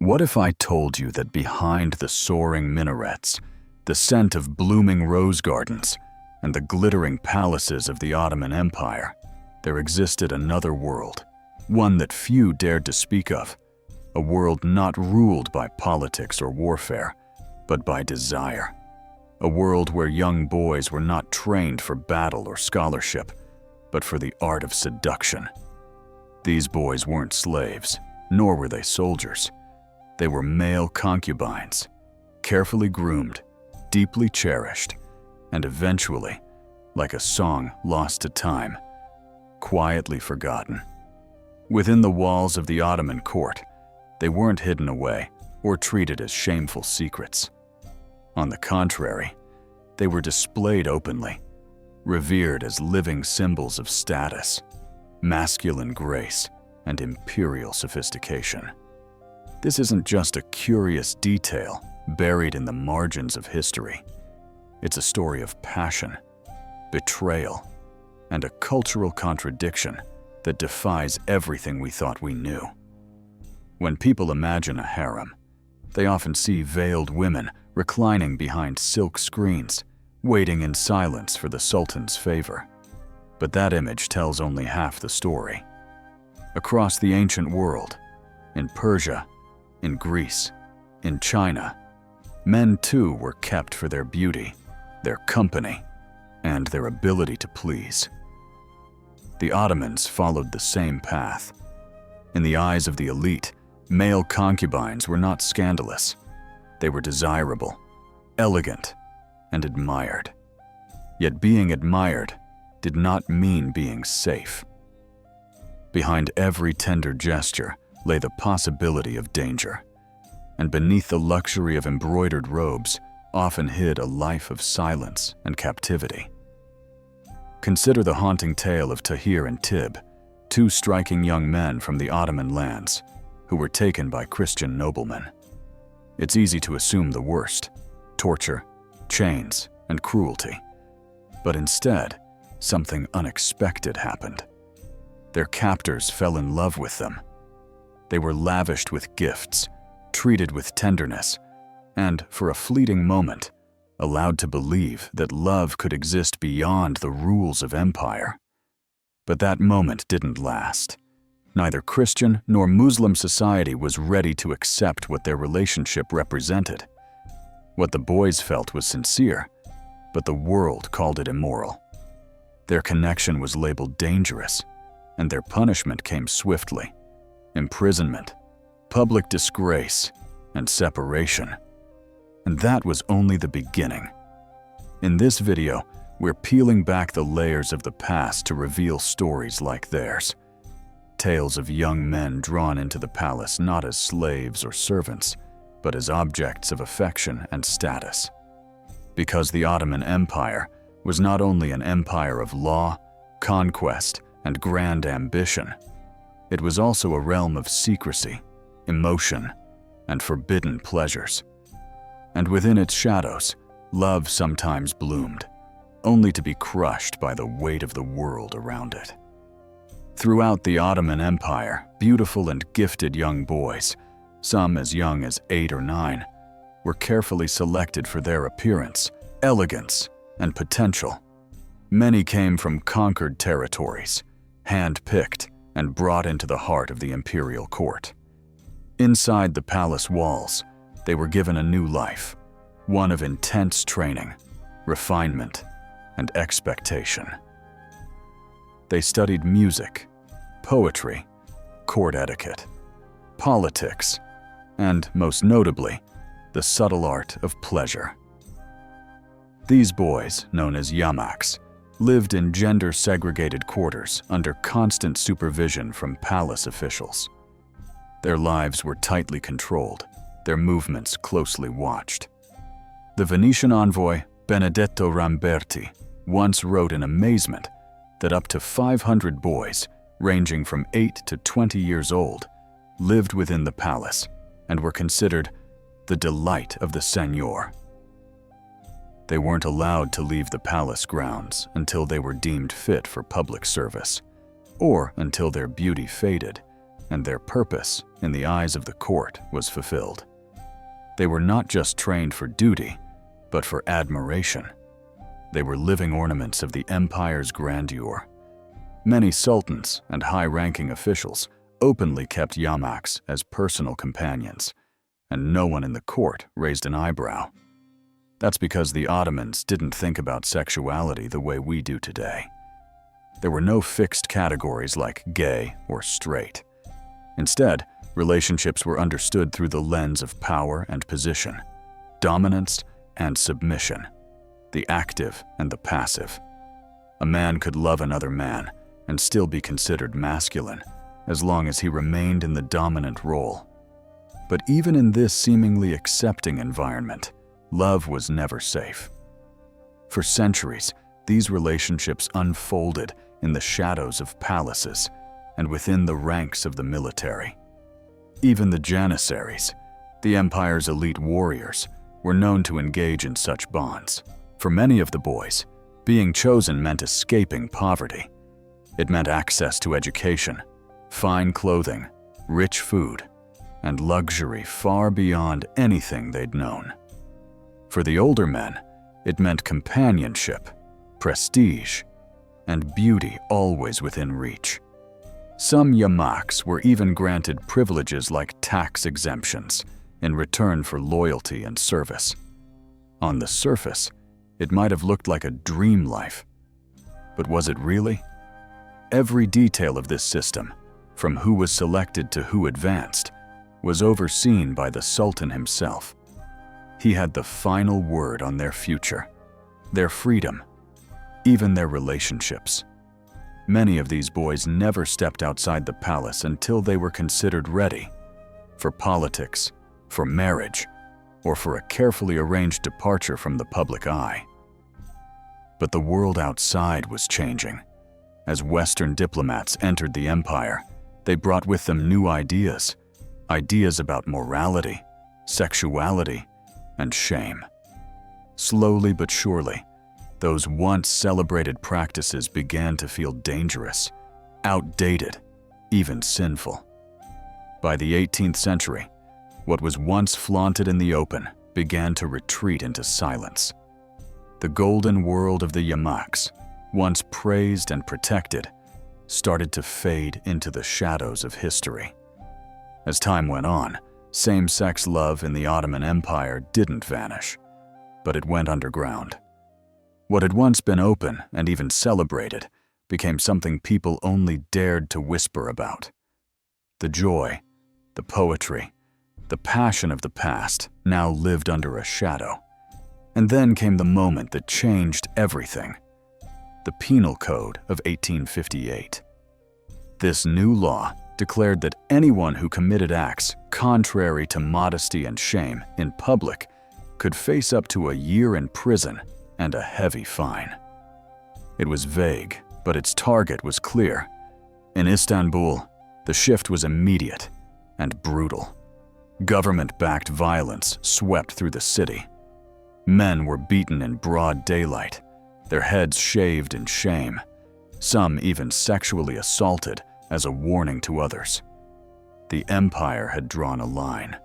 What if I told you that behind the soaring minarets, the scent of blooming rose gardens, and the glittering palaces of the Ottoman Empire, there existed another world, one that few dared to speak of, a world not ruled by politics or warfare, but by desire, a world where young boys were not trained for battle or scholarship, but for the art of seduction. These boys weren't slaves, nor were they soldiers. They were male concubines, carefully groomed, deeply cherished, and eventually, like a song lost to time, quietly forgotten. Within the walls of the Ottoman court, they weren't hidden away or treated as shameful secrets. On the contrary, they were displayed openly, revered as living symbols of status, masculine grace, and imperial sophistication. This isn't just a curious detail buried in the margins of history. It's a story of passion, betrayal, and a cultural contradiction that defies everything we thought we knew. When people imagine a harem, they often see veiled women reclining behind silk screens, waiting in silence for the Sultan's favor. But that image tells only half the story. Across the ancient world, in Persia, in Greece, in China, men too were kept for their beauty, their company, and their ability to please. The Ottomans followed the same path. In the eyes of the elite, male concubines were not scandalous. They were desirable, elegant, and admired. Yet being admired did not mean being safe. Behind every tender gesture lay the possibility of danger, and beneath the luxury of embroidered robes often hid a life of silence and captivity. Consider the haunting tale of Tahir and Tib, two striking young men from the Ottoman lands who were taken by Christian noblemen. It's easy to assume the worst: torture, chains, and cruelty. But instead, something unexpected happened. Their captors fell in love with them. They were lavished with gifts, treated with tenderness, and, for a fleeting moment, allowed to believe that love could exist beyond the rules of empire. But that moment didn't last. Neither Christian nor Muslim society was ready to accept what their relationship represented. What the boys felt was sincere, but the world called it immoral. Their connection was labeled dangerous, and their punishment came swiftly: imprisonment, public disgrace, and separation. And that was only the beginning. In this video, we're peeling back the layers of the past to reveal stories like theirs. Tales of young men drawn into the palace not as slaves or servants, but as objects of affection and status. Because the Ottoman Empire was not only an empire of law, conquest, and grand ambition, it was also a realm of secrecy, emotion, and forbidden pleasures. And within its shadows, love sometimes bloomed, only to be crushed by the weight of the world around it. Throughout the Ottoman Empire, beautiful and gifted young boys, some as young as 8 or 9, were carefully selected for their appearance, elegance, and potential. Many came from conquered territories, hand-picked and brought into the heart of the imperial court. Inside the palace walls, they were given a new life, one of intense training, refinement, and expectation. They studied music, poetry, court etiquette, politics, and, most notably, the subtle art of pleasure. These boys, known as yamaks, lived in gender-segregated quarters under constant supervision from palace officials. Their lives were tightly controlled, their movements closely watched. The Venetian envoy, Benedetto Ramberti, once wrote in amazement that up to 500 boys, ranging from 8 to 20 years old, lived within the palace and were considered the delight of the seigneur. They weren't allowed to leave the palace grounds until they were deemed fit for public service, or until their beauty faded, and their purpose, in the eyes of the court, was fulfilled. They were not just trained for duty, but for admiration. They were living ornaments of the empire's grandeur. Many sultans and high-ranking officials openly kept yamaks as personal companions, and no one in the court raised an eyebrow. That's because the Ottomans didn't think about sexuality the way we do today. There were no fixed categories like gay or straight. Instead, relationships were understood through the lens of power and position, dominance and submission, the active and the passive. A man could love another man and still be considered masculine, as long as he remained in the dominant role. But even in this seemingly accepting environment, love was never safe. For centuries, these relationships unfolded in the shadows of palaces and within the ranks of the military. Even the janissaries, the empire's elite warriors, were known to engage in such bonds. For many of the boys, being chosen meant escaping poverty. It meant access to education, fine clothing, rich food, and luxury far beyond anything they'd known. For the older men, it meant companionship, prestige, and beauty always within reach. Some yamaks were even granted privileges like tax exemptions in return for loyalty and service. On the surface, it might have looked like a dream life. But was it really? Every detail of this system, from who was selected to who advanced, was overseen by the Sultan himself. He had the final word on their future, their freedom, even their relationships. Many of these boys never stepped outside the palace until they were considered ready for politics, for marriage, or for a carefully arranged departure from the public eye. But the world outside was changing. As Western diplomats entered the empire, they brought with them new ideas about morality, sexuality, and shame. Slowly but surely, those once celebrated practices began to feel dangerous, outdated, even sinful. By the 18th century, what was once flaunted in the open began to retreat into silence. The golden world of the yamaks, once praised and protected, started to fade into the shadows of history. As time went on, same-sex love in the Ottoman Empire didn't vanish, but it went underground. What had once been open and even celebrated became something people only dared to whisper about. The joy, the poetry, the passion of the past now lived under a shadow. And then came the moment that changed everything: the Penal Code of 1858. This new law declared that anyone who committed acts contrary to modesty and shame in public could face up to a year in prison and a heavy fine. It was vague, but its target was clear. In Istanbul, the shift was immediate and brutal. Government-backed violence swept through the city. Men were beaten in broad daylight, their heads shaved in shame, some even sexually assaulted as a warning to others. The empire had drawn a line.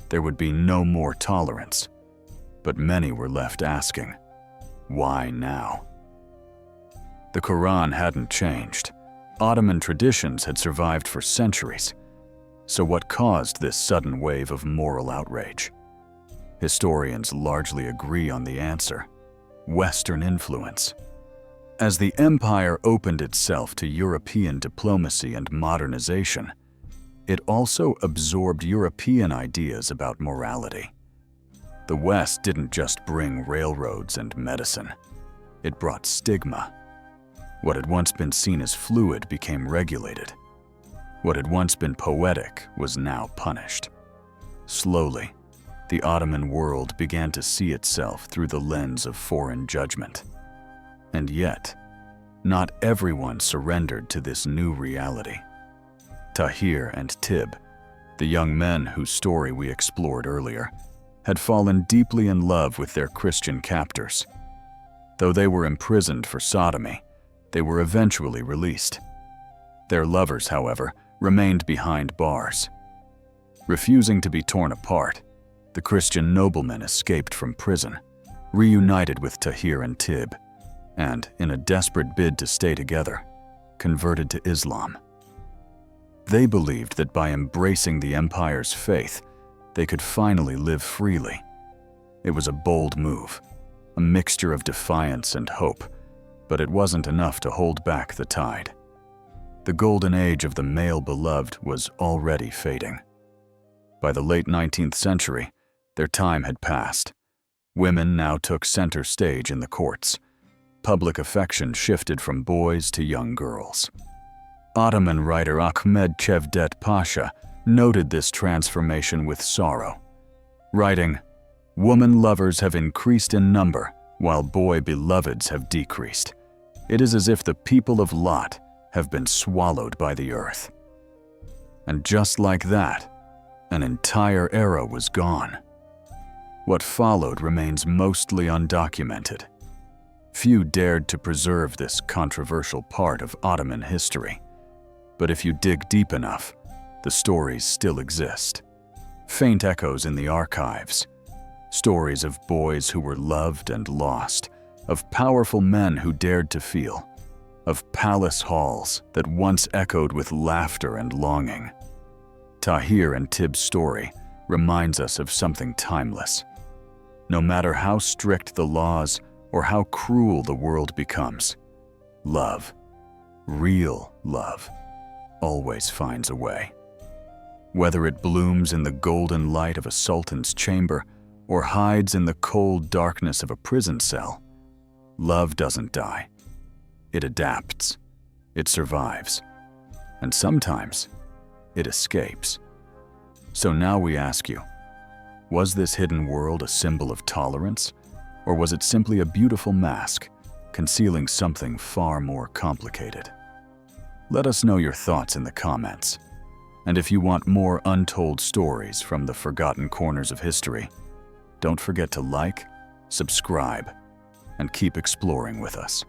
There would be no more tolerance. But many were left asking, why now? The Quran hadn't changed. Ottoman traditions had survived for centuries. So what caused this sudden wave of moral outrage? Historians largely agree on the answer: Western influence. As the empire opened itself to European diplomacy and modernization, it also absorbed European ideas about morality. The West didn't just bring railroads and medicine. It brought stigma. What had once been seen as fluid became regulated. What had once been poetic was now punished. Slowly, the Ottoman world began to see itself through the lens of foreign judgment. And yet, not everyone surrendered to this new reality. Tahir and Tib, the young men whose story we explored earlier, had fallen deeply in love with their Christian captors. Though they were imprisoned for sodomy, they were eventually released. Their lovers, however, remained behind bars. Refusing to be torn apart, the Christian noblemen escaped from prison, reunited with Tahir and Tib, and, in a desperate bid to stay together, converted to Islam. They believed that by embracing the empire's faith, they could finally live freely. It was a bold move, a mixture of defiance and hope, but it wasn't enough to hold back the tide. The golden age of the male beloved was already fading. By the late 19th century, their time had passed. Women now took center stage in the courts. Public affection shifted from boys to young girls. Ottoman writer Ahmed Cevdet Pasha noted this transformation with sorrow, writing, "Woman lovers have increased in number, while boy beloveds have decreased. It is as if the people of Lot have been swallowed by the earth." And just like that, an entire era was gone. What followed remains mostly undocumented. Few dared to preserve this controversial part of Ottoman history. But if you dig deep enough, the stories still exist. Faint echoes in the archives. Stories of boys who were loved and lost, of powerful men who dared to feel, of palace halls that once echoed with laughter and longing. Tahir and Tib's story reminds us of something timeless. No matter how strict the laws or how cruel the world becomes, love, real love, always finds a way. Whether it blooms in the golden light of a sultan's chamber or hides in the cold darkness of a prison cell, love doesn't die. It adapts, it survives, and sometimes it escapes. So now we ask you, was this hidden world a symbol of tolerance, or was it simply a beautiful mask concealing something far more complicated? Let us know your thoughts in the comments. And if you want more untold stories from the forgotten corners of history, don't forget to like, subscribe, and keep exploring with us.